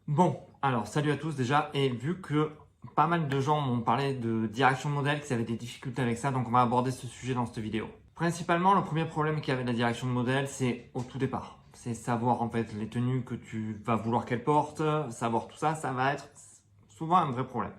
Bon, alors salut à tous déjà, et vu que pas mal de gens m'ont parlé de direction de modèle, qu'ils avaient des difficultés avec ça, donc on va aborder ce sujet dans cette vidéo. Principalement, le premier problème qu'il y avait de la direction de modèle, c'est au tout départ. C'est savoir en fait les tenues que tu vas vouloir qu'elles portent, savoir tout ça, ça va être souvent un vrai problème.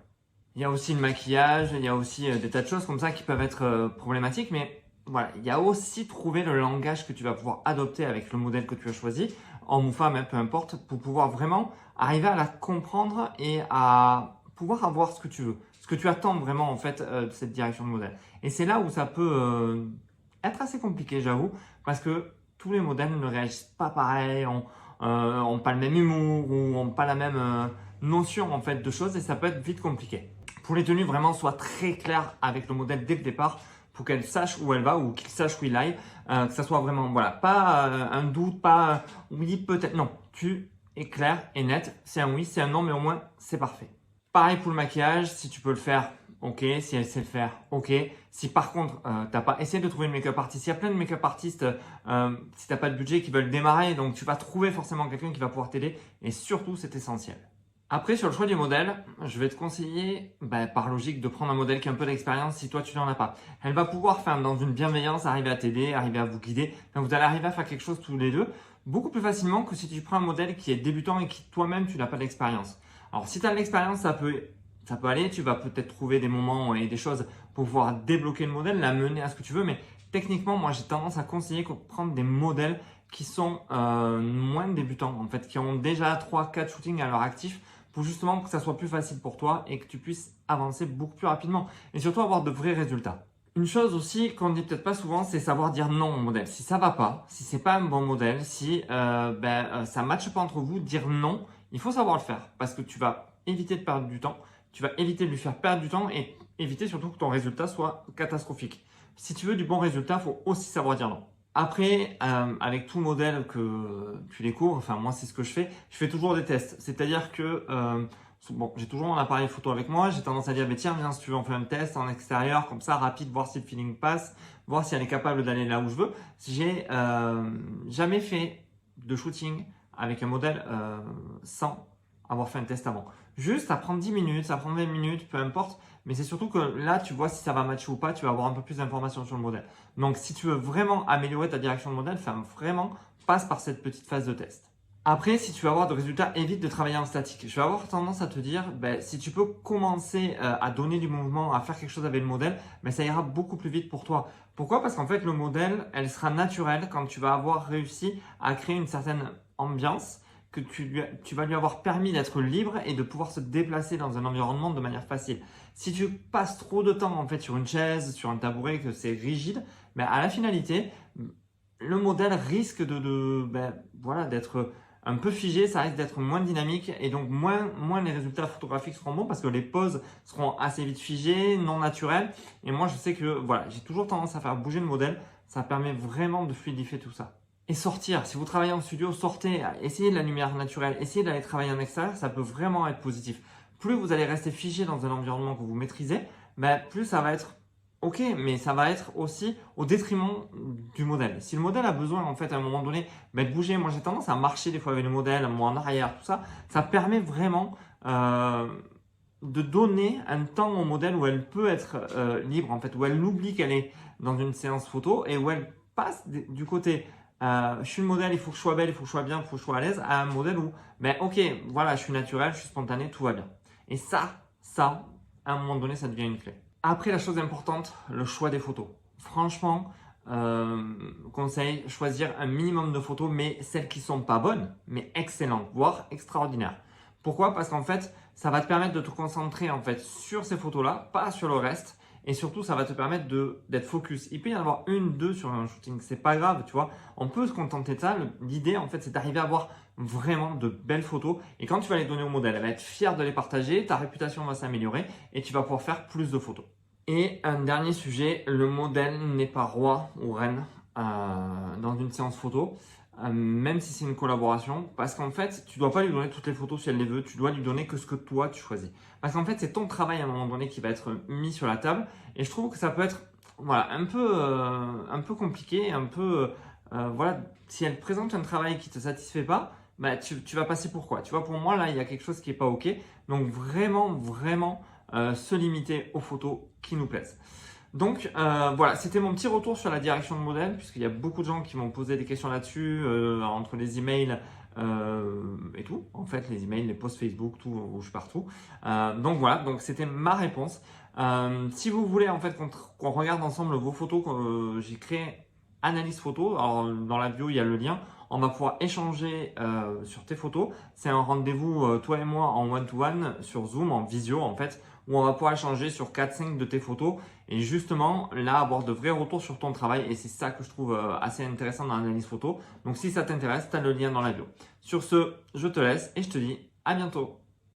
Il y a aussi le maquillage, il y a aussi des tas de choses comme ça qui peuvent être problématiques, mais voilà, il y a aussi trouver le langage que tu vas pouvoir adopter avec le modèle que tu as choisi, homme ou femme, hein, peu importe, pour pouvoir vraiment arriver à la comprendre et à pouvoir avoir ce que tu veux, ce que tu attends vraiment en fait de cette direction de modèle. Et c'est là où ça peut être assez compliqué, j'avoue, parce que tous les modèles ne réagissent pas pareil, ont pas le même humour ou ont pas la même notion en fait de choses et ça peut être vite compliqué. Pour les tenues, vraiment, sois très clair avec le modèle dès le départ pour qu'elle sache où elle va ou qu'il sache où il aille, que ça soit vraiment, voilà, pas un doute, pas oui, peut-être, non, tu es clair et net, c'est un oui, c'est un non, mais au moins c'est parfait. Pareil pour le maquillage, si tu peux le faire, ok, si elle sait le faire, ok. Si par contre, t'as pas essayé de trouver une make-up artiste, il y a plein de make-up artistes, si t'as pas de budget, qui veulent démarrer, donc tu vas trouver forcément quelqu'un qui va pouvoir t'aider et surtout, c'est essentiel. Après, sur le choix du modèle, je vais te conseiller, par logique, de prendre un modèle qui a un peu d'expérience si toi, tu n'en as pas. Elle va pouvoir faire dans une bienveillance, arriver à t'aider, arriver à vous guider. Donc, vous allez arriver à faire quelque chose tous les deux beaucoup plus facilement que si tu prends un modèle qui est débutant et qui toi-même, tu n'as pas d'expérience. Alors, si tu as de l'expérience, ça peut aller. Tu vas peut-être trouver des moments et des choses pour pouvoir débloquer le modèle, l'amener à ce que tu veux. Mais techniquement, moi, j'ai tendance à conseiller de prendre des modèles qui sont moins débutants, en fait, qui ont déjà 3-4 shootings à leur actif pour justement que ça soit plus facile pour toi et que tu puisses avancer beaucoup plus rapidement et surtout avoir de vrais résultats. Une chose aussi qu'on ne dit peut-être pas souvent, c'est savoir dire non au modèle. Si ça va pas, si c'est pas un bon modèle, si ça matche pas entre vous, dire non, il faut savoir le faire parce que tu vas éviter de perdre du temps, tu vas éviter de lui faire perdre du temps et éviter surtout que ton résultat soit catastrophique. Si tu veux du bon résultat, il faut aussi savoir dire non. Après, avec tout modèle que tu découvres, enfin moi c'est ce que je fais toujours des tests. C'est-à-dire que bon, j'ai toujours mon appareil photo avec moi, j'ai tendance à dire, tiens, viens si tu veux, on fait un test en extérieur, comme ça, rapide, voir si le feeling passe, voir si elle est capable d'aller là où je veux. J'ai jamais fait de shooting avec un modèle sans avoir fait un test avant. Juste, ça prend 10 minutes, ça prend 20 minutes, peu importe. Mais c'est surtout que là, tu vois si ça va matcher ou pas, tu vas avoir un peu plus d'informations sur le modèle. Donc, si tu veux vraiment améliorer ta direction de modèle, vraiment passe par cette petite phase de test. Après, si tu veux avoir de résultats, évite de travailler en statique. Je vais avoir tendance à te dire, si tu peux commencer à donner du mouvement, à faire quelque chose avec le modèle, ça ira beaucoup plus vite pour toi. Pourquoi? Parce qu'en fait, le modèle, elle sera naturelle quand tu vas avoir réussi à créer une certaine ambiance, que tu vas lui avoir permis d'être libre et de pouvoir se déplacer dans un environnement de manière facile. Si tu passes trop de temps en fait sur une chaise, sur un tabouret, que c'est rigide, à la finalité, le modèle risque voilà, d'être un peu figé, ça risque d'être moins dynamique et donc moins les résultats photographiques seront bons parce que les poses seront assez vite figées, non naturelles. Et moi, je sais que voilà, j'ai toujours tendance à faire bouger le modèle. Ça permet vraiment de fluidifier tout ça. Et sortir, si vous travaillez en studio, sortez, essayez de la lumière naturelle, essayez d'aller travailler en extérieur, ça peut vraiment être positif. Plus vous allez rester figé dans un environnement que vous maîtrisez, plus ça va être ok, mais ça va être aussi au détriment du modèle. Si le modèle a besoin, en fait, à un moment donné, de bouger, moi j'ai tendance à marcher des fois avec le modèle, moi en arrière, tout ça, ça permet vraiment de donner un temps au modèle où elle peut être libre, en fait, où elle oublie qu'elle est dans une séance photo et où elle passe du côté je suis le modèle, il faut que je sois belle, il faut que je sois bien, il faut que je sois à l'aise, à un modèle où, ok, voilà, je suis naturel, je suis spontané, tout va bien. Et ça, à un moment donné, ça devient une clé. Après, la chose importante, le choix des photos. Franchement, conseil, choisir un minimum de photos, mais celles qui sont pas bonnes, mais excellentes, voire extraordinaires. Pourquoi? Parce qu'en fait, ça va te permettre de te concentrer en fait sur ces photos-là, pas sur le reste. Et surtout, ça va te permettre d'être focus. Il peut y en avoir une, deux sur un shooting, c'est pas grave, tu vois. On peut se contenter de ça. L'idée, en fait, c'est d'arriver à avoir vraiment de belles photos. Et quand tu vas les donner au modèle, elle va être fière de les partager, ta réputation va s'améliorer et tu vas pouvoir faire plus de photos. Et un dernier sujet, le modèle n'est pas roi ou reine dans une séance photo, même si c'est une collaboration, parce qu'en fait, tu ne dois pas lui donner toutes les photos si elle les veut, tu dois lui donner que ce que toi tu choisis. Parce qu'en fait, c'est ton travail à un moment donné qui va être mis sur la table, et je trouve que ça peut être voilà, un peu compliqué, voilà, si elle présente un travail qui ne te satisfait pas, bah, tu vas passer pour quoi? Tu vois, pour moi, là, il y a quelque chose qui n'est pas OK. Donc, vraiment, se limiter aux photos qui nous plaisent. Donc, voilà, c'était mon petit retour sur la direction de modèle, puisqu'il y a beaucoup de gens qui m'ont posé des questions là-dessus, entre les emails et tout. En fait, les emails, les posts Facebook, tout, je suis partout. Donc, voilà, donc c'était ma réponse. Si vous voulez, en fait, qu'on regarde ensemble vos photos, j'ai créé Analyse Photo. Alors, dans la bio, il y a le lien. On va pouvoir échanger sur tes photos. C'est un rendez-vous, toi et moi, en one-to-one, sur Zoom, en visio, en fait, où on va pouvoir échanger sur 4-5 de tes photos et justement, là, avoir de vrais retours sur ton travail. Et c'est ça que je trouve assez intéressant dans l'analyse photo. Donc, si ça t'intéresse, tu as le lien dans la bio. Sur ce, je te laisse et je te dis à bientôt.